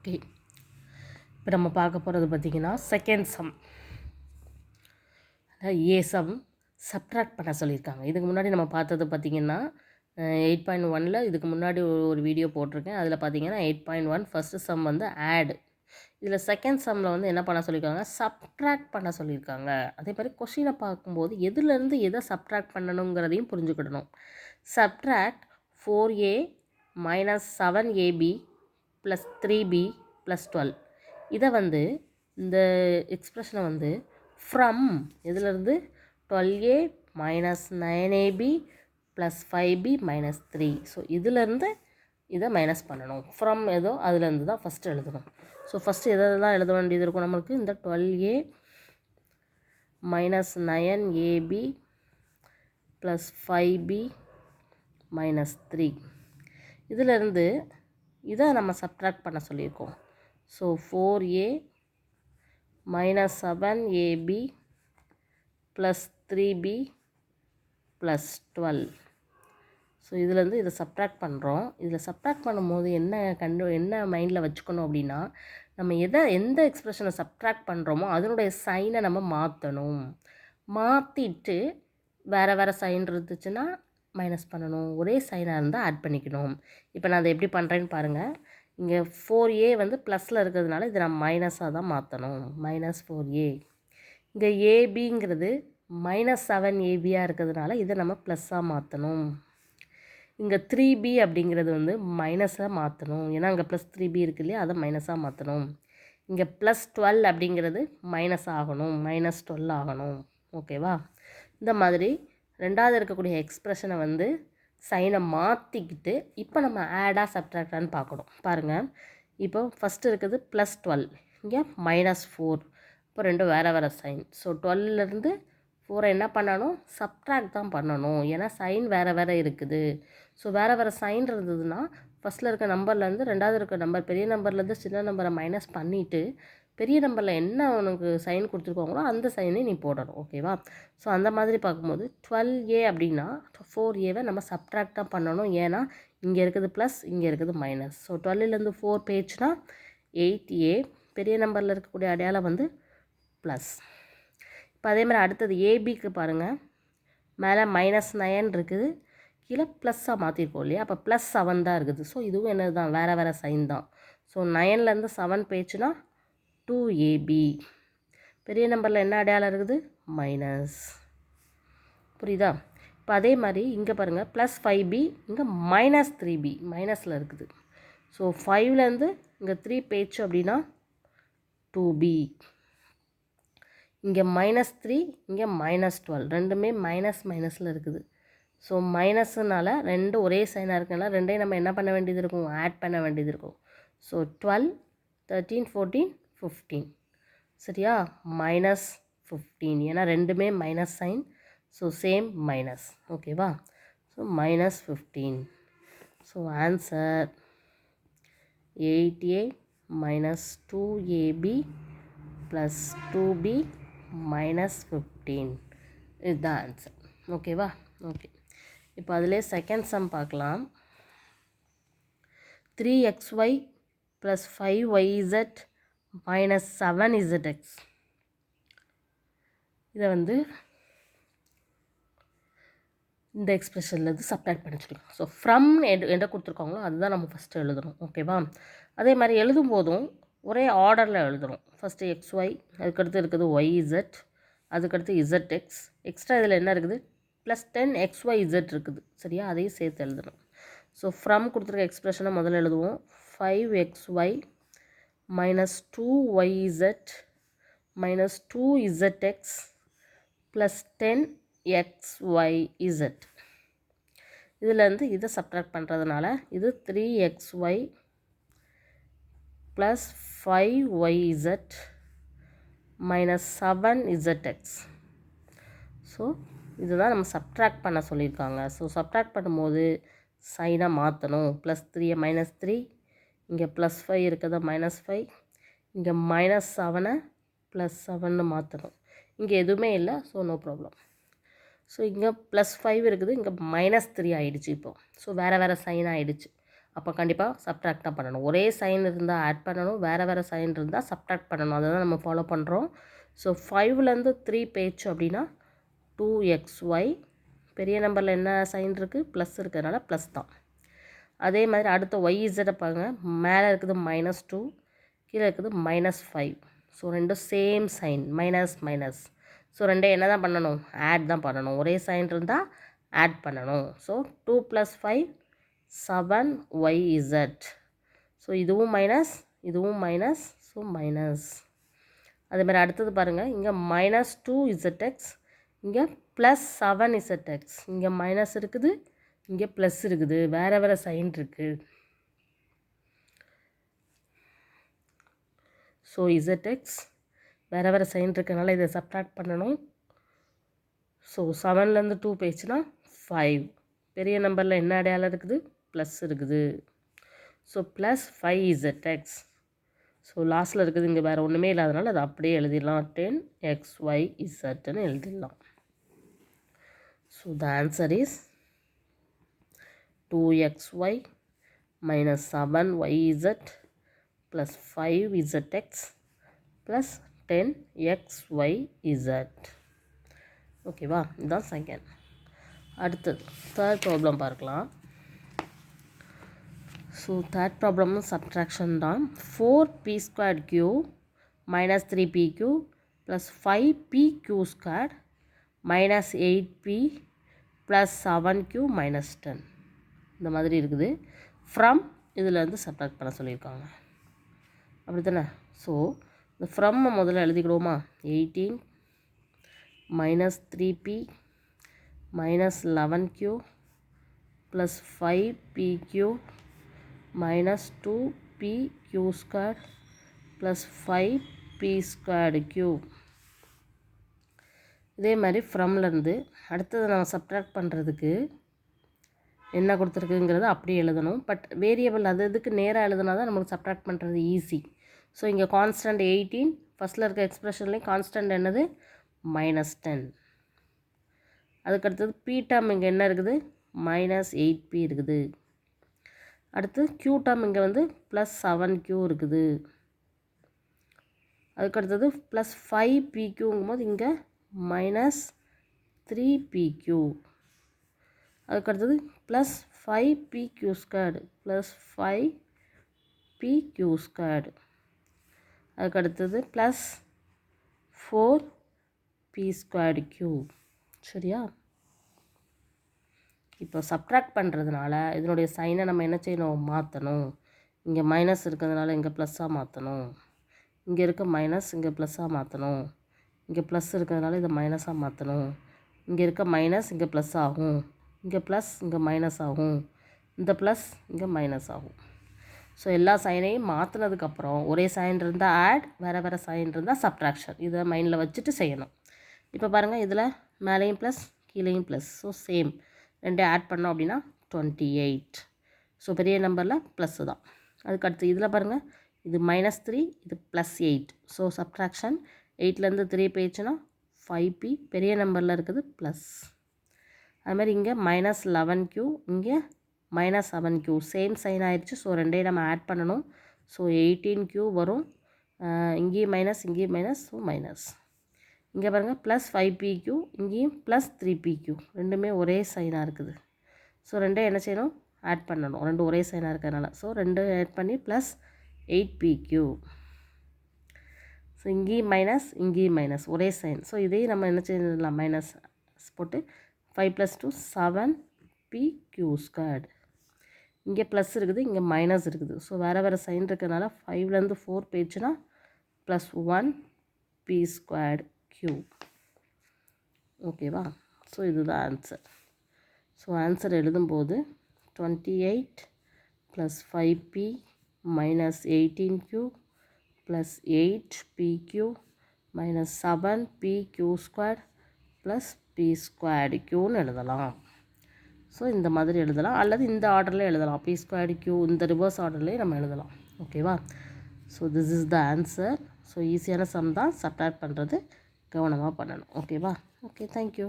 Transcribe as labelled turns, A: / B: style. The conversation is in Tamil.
A: ஓகே, இப்போ நம்ம பார்க்க போகிறது பார்த்திங்கன்னா செகண்ட் சம். ஏ சம் சப்ட்ராக்ட் பண்ண சொல்லியிருக்காங்க. இதுக்கு முன்னாடி நம்ம பார்த்தது பார்த்திங்கன்னா 8.1ல் இதுக்கு முன்னாடி ஒரு வீடியோ போட்டிருக்கேன். அதில் பார்த்திங்கன்னா 8.1 ஃபஸ்ட்டு சம் வந்து ஆட். இதில் செகண்ட் சம்மில் வந்து என்ன பண்ண சொல்லியிருக்காங்க, சப்ட்ராக்ட் பண்ண சொல்லியிருக்காங்க. அதே மாதிரி கொஷினை பார்க்கும்போது எதுலேருந்து எதை subtract பண்ணணுங்கிறதையும் புரிஞ்சுக்கிடணும். Subtract 4a - 7ab + 3b + 12. இதை வந்து இந்த எக்ஸ்ப்ரெஷனை வந்து ஃப்ரம் இதிலிருந்து 12a - 9ab + 5b - 3. ஸோ இதிலேருந்து இதை மைனஸ் பண்ணணும். ஃப்ரம் ஏதோ அதுலேருந்து தான் ஃபஸ்ட்டு எழுதணும். ஸோ ஃபஸ்ட்டு எதெல்லாம் எழுத வேண்டியது இருக்கும் நம்மளுக்கு, இந்த 12a - 9ab + 5b - 3 இதிலேருந்து இதை நம்ம சப்ட்ராக்ட் பண்ண சொல்லியிருக்கோம். So 4a - 7ab + 3b + 12. So இதுலேருந்து இதை சப்ட்ராக்ட் பண்ணுறோம். இதில் சப்ட்ராக்ட் பண்ணும்போது என்ன மைண்டில் வச்சுக்கணும் அப்படின்னா, நம்ம எந்த எக்ஸ்ப்ரெஷனை சப்ட்ராக்ட் பண்ணுறோமோ அதனுடைய சைனை நம்ம மாற்றணும். மாற்றிட்டு வேறு சைன் இருந்துச்சுன்னா மைனஸ் பண்ணணும், ஒரே சைனாக இருந்தால் ஆட் பண்ணிக்கணும். இப்போ நான் அதை எப்படி பண்ணுறேன்னு பாருங்கள். இங்கே 4a வந்து ப்ளஸில் இருக்கிறதுனால இதை நான் மைனஸாக தான் மாற்றணும். -4a. இங்கே ஏபிங்கிறது -7ab இருக்கிறதுனால இதை நம்ம ப்ளஸ்ஸாக மாற்றணும். இங்கே 3b அப்படிங்கிறது வந்து மைனஸாக மாற்றணும், ஏன்னா அங்கே +3b இருக்கு இல்லையா, அதை மைனஸாக மாற்றணும். இங்கே +12 அப்படிங்கிறது மைனஸ் ஆகணும், -12 ஆகணும். ஓகேவா? இந்த மாதிரி ரெண்டாவது இருக்கக்கூடிய எக்ஸ்ப்ரெஷனை வந்து சைனை மாற்றிக்கிட்டு இப்போ நம்ம ஆடாக சப்ட்ராக்டான்னு பார்க்கணும். பாருங்கள், இப்போ ஃபஸ்ட்டு இருக்குது +12, இங்கே -4. இப்போ ரெண்டும் வேறு சைன். ஸோ 12லேருந்து 4 என்ன பண்ணணும், சப்ட்ராக்ட் தான் பண்ணணும், ஏன்னா சைன் வேறு இருக்குது. ஸோ வேறு சைன் இருந்ததுன்னா ஃபஸ்ட்டில் இருக்க நம்பர்லேருந்து ரெண்டாவது இருக்க நம்பர், பெரிய நம்பர்லேருந்து சின்ன நம்பரை மைனஸ் பண்ணிவிட்டு பெரிய நம்பரில் என்ன உனக்கு சைன் கொடுத்துருக்காங்களோ அந்த சைனை நீ போடணும். ஓகேவா? ஸோ அந்த மாதிரி பார்க்கும்போது 12a அப்படின்னா 4aவை நம்ம சப்ட்ராக்டாக பண்ணணும், ஏன்னா இங்கே இருக்குது ப்ளஸ், இங்கே இருக்குது மைனஸ். ஸோ 12லேருந்து 4 போயிடுச்சுன்னா 8a, பெரிய நம்பரில் இருக்கக்கூடிய அடையாளம் வந்து ப்ளஸ். இப்போ அதே மாதிரி அடுத்தது ஏபிக்கு பாருங்கள், மேலே -9 இருக்குது, கீழே ப்ளஸ்ஸாக மாற்றிருக்கோம் இல்லையா, அப்போ +7 தான் இருக்குது. ஸோ இதுவும் என்னது தான், வேறு சைன் தான். ஸோ 9லேருந்து 7 போயிடுச்சுன்னா 2ab. பெரிய நம்பரில் என்ன அடையாளம் இருக்குது, மைனஸ். புரியுதா? இப்போ அதே மாதிரி இங்கே பாருங்கள், +5b, இங்கே -3b, மைனஸில் இருக்குது. ஸோ 5லேருந்து இங்கே 3 போயிடுச்சு அப்படின்னா 2b. இங்கே -3, இங்கே -12, ரெண்டுமே மைனஸில் இருக்குது. ஸோ மைனஸ்னால ரெண்டு ஒரே சைனாக இருக்கனால ரெண்டையும் நம்ம என்ன பண்ண வேண்டியது இருக்கும், ஆட் பண்ண வேண்டியது இருக்கும். ஸோ 12, 13, 14, 15. சரியா? -15, ஏன்னா ரெண்டுமே minus sign. So same minus. ஓகேவா? So -15. So answer 8a - 2ab + 2b - 15. இதுதான் ஆன்சர். ஓகேவா? ஓகே, இப்போ அதிலே செகண்ட் சம் பார்க்கலாம். 3xy + 5yz - 7zx. இதை வந்து இந்த எக்ஸ்ப்ரெஷன்லேருந்து சப்ட்ராக்ட் பண்ண சொல்லியிருக்கோம். ஸோ ஃப்ரம் எதை கொடுத்துருக்காங்களோ அதுதான் நம்ம ஃபஸ்ட்டு எழுதணும். ஓகேவா? அதே மாதிரி எழுதும்போதும் ஒரே ஆர்டரில் எழுதணும். ஃபஸ்ட்டு xy, அதுக்கடுத்து இருக்குது yz, அதுக்கடுத்து zx. எக்ஸ்ட்ரா இதில் என்ன இருக்குது, +10xyz இருக்குது. சரியா? அதையும் சேர்த்து எழுதணும். ஸோ ஃப்ரம் கொடுத்துருக்க எக்ஸ்ப்ரெஷனை முதல்ல எழுதுவோம். 5xy - 2yz - 2zx + 10xyz. இதிலேருந்து இதை சப்ட்ராக்ட் பண்ணுறதுனால இது 3xy + 5yz - 7zx. ஸோ இதுதான் நம்ம சப்ட்ராக்ட் பண்ண சொல்லியிருக்காங்க. ஸோ சப்ட்ராக்ட் பண்ணும்போது சைனாக மாற்றணும். +3 -3, இங்கே +5 இருக்கிறத -5, இங்கே -7 +7ன்னு மாற்றணும். இங்கே எதுவுமே இல்லை, ஸோ நோ ப்ராப்ளம். ஸோ இங்கே +5 இருக்குது, இங்கே -3 ஆகிடுச்சு. இப்போ ஸோ வேறு சைன் ஆகிடுச்சு. அப்போ கண்டிப்பாக சப்ட்ராக்ட் தான் பண்ணணும். ஒரே சைன் இருந்தால் ஆட் பண்ணணும், வேறு சைன் இருந்தால் சப்ட்ராக்ட் பண்ணணும். அதை தான் நம்ம ஃபாலோ பண்ணுறோம். ஸோ 5லேருந்து 3 போயிடுச்சு அப்படின்னா 2xy, பெரிய நம்பரில் என்ன சைன் இருக்குது, ப்ளஸ் இருக்கிறதுனால ப்ளஸ் தான். அதே மாதிரி அடுத்த ஒய்இசட்டை பாருங்கள், மேலே இருக்குது -2, கீழே இருக்குது -5. ஸோ ரெண்டும் same sign, minus minus. So ரெண்டே என்ன தான் பண்ணணும், ஆட் தான் பண்ணணும். ஒரே சைன் இருந்தால் ஆட் பண்ணணும். So 2 + 5 7yz. ஸோ இதுவும் மைனஸ், இதுவும் மைனஸ், ஸோ மைனஸ். அதேமாதிரி அடுத்தது பாருங்கள், இங்கே -2zx, இங்கே +7zx. இங்கே மைனஸ் இருக்குது, இங்கே ப்ளஸ் இருக்குது, வேறு சைன் இருக்குது. ஸோ zx வேறு சைன் இருக்கிறதுனால இதை சப்ட்ராக்ட் பண்ணணும். ஸோ 7லேருந்து 2 போயிடுச்சுன்னா 5. பெரிய நம்பரில் என்ன அடையாளம் இருக்குது, ப்ளஸ் இருக்குது. So +5zx. ஸோ லாஸ்ட்டில் இருக்குது, இங்கே வேறு ஒன்றுமே இல்லாதனால அதை அப்படியே எழுதிடலாம். 10xyzன்னு எழுதிடலாம். So the answer is 2xy minus 7yz plus 5zx plus 10xyz. ஓகேவா, இதுதான் செகண்ட். அடுத்தது தேர்ட் ப்ராப்ளம் பார்க்கலாம். ஸோ தேர்ட் ப்ராப்ளமும் சப்ட்ராக்ஷன் தான். 4p² minus 3pq plus 5pq² minus 8p plus 7q minus 10 இந்த மாதிரி இருக்குது. ஃப்ரம் இதில் வந்து சப்ட்ராக்ட் பண்ண சொல்லியிருக்காங்க, அப்படி தானே? ஸோ இந்த ஃப்ரம்மை முதல்ல எழுதிக்கிடுவோமா. 18 minus 3p minus 11q plus 5pq minus 2pq² plus 5p²q. இதே மாதிரி ஃப்ரம்லேருந்து அடுத்தது நம்ம சப்ட்ராக்ட் பண்ணுறதுக்கு என்ன கொடுத்துருக்குங்கிறத அப்படியே எழுதணும். பட் வேரியபிள் அது இதுக்கு நேராக எழுதுனா தான் நமக்கு சப்ட்ராக்ட் பண்ணுறது ஈஸி. ஸோ இங்கே கான்ஸ்டன்ட் 18, ஃபஸ்ட்டில் இருக்க எக்ஸ்ப்ரெஷன்லேயும் கான்ஸ்டன்ட் என்னது, -10. அதுக்கடுத்தது பி டேர்ம் இங்கே என்ன இருக்குது, -8p இருக்குது. அடுத்து q டேர்ம் இங்கே வந்து +7q இருக்குது. அதுக்கடுத்தது +5pqங்கும் போது இங்கே -3pq. அதுக்கடுத்தது +5pq² +5pq². அதுக்கடுத்தது +4p²q. சரியா? இப்போ சப்ட்ராக்ட் பண்ணுறதுனால இதனுடைய சைனை நம்ம என்ன செய்யணும், மாற்றணும். இங்கே மைனஸ் இருக்கிறதுனால இங்கே ப்ளஸ்ஸாக மாற்றணும். இங்கே இருக்க மைனஸ் இங்கே ப்ளஸ்ஸாக மாற்றணும். இங்கே ப்ளஸ் இருக்கிறதுனால இதை மைனஸாக மாற்றணும். இங்கே இருக்க மைனஸ் இங்கே ப்ளஸ் ஆகும். இங்கே ப்ளஸ் இங்கே மைனஸ் ஆகும். இந்த ப்ளஸ் இங்கே மைனஸ் ஆகும். ஸோ எல்லா சைனையும் மாற்றினதுக்கப்புறம் ஒரே சைன் இருந்தால் ஆட், வேறு சைன் இருந்தால் சப்ட்ராக்ஷன். இதை மைண்டில் வச்சுட்டு செய்யணும். இப்போ பாருங்கள், இதில் மேலேயும் ப்ளஸ் கீழேயும் ப்ளஸ். ஸோ சேம் ரெண்டே ஆட் பண்ணோம் அப்படின்னா 28. ஸோ பெரிய நம்பரில் ப்ளஸ்ஸு தான். அதுக்கடுத்து இதில் பாருங்கள், இது -3, இது +8. ஸோ சப்ட்ராக்ஷன் 8லேருந்து 3 போயிடுச்சுன்னா 5p, பெரிய நம்பரில் இருக்குது ப்ளஸ். அதுமாதிரி இங்கே -11q, இங்கே -7q, சேம் சைன் ஆயிடுச்சு. ஸோ ரெண்டையும் நம்ம ஆட் பண்ணணும். ஸோ 18q வரும். இங்கேயும் மைனஸ், இங்கேயும் மைனஸ், ஸோ மைனஸ். இங்கே பாருங்கள் +5pq, இங்கேயும் +3pq, ரெண்டுமே ஒரே சைனாக இருக்குது. ஸோ ரெண்டையும் என்ன செய்யணும், ஆட் பண்ணணும். ரெண்டு ஒரே சைனாக இருக்கிறதுனால. ஸோ ரெண்டு ஆட் பண்ணி +8pq. ஸோ இங்கேயும் மைனஸ், இங்கேயும் மைனஸ், ஒரே சைன். ஸோ இதையும் நம்ம என்ன செய்யலாம், மைனஸ் போட்டு 5 + 2 7pq². இங்கே ப்ளஸ் இருக்குது, இங்கே மைனஸ் இருக்குது. ஸோ வேறு சைன் இருக்கிறதுனால 5லேருந்து 4 போயிடுச்சுன்னா +1p²q. ஓகேவா? ஸோ இதுதான் ஆன்சர். ஸோ ஆன்சர் எழுதும்போது 28 + 5p - 18q + 8pq - 7pq² + p²q எழுதலாம். ஸோ இந்த மாதிரி எழுதலாம், அல்லது இந்த ஆர்டரில் எழுதலாம். p²q இந்த ரிவர்ஸ் ஆர்டர்லேயே நம்ம எழுதலாம். ஓகேவா? So this is the answer. So ஈஸியான சம் தான், சப்ட்ராக்ட் பண்ணுறது கவனமாக பண்ணணும். ஓகேவா? Okay, thank you.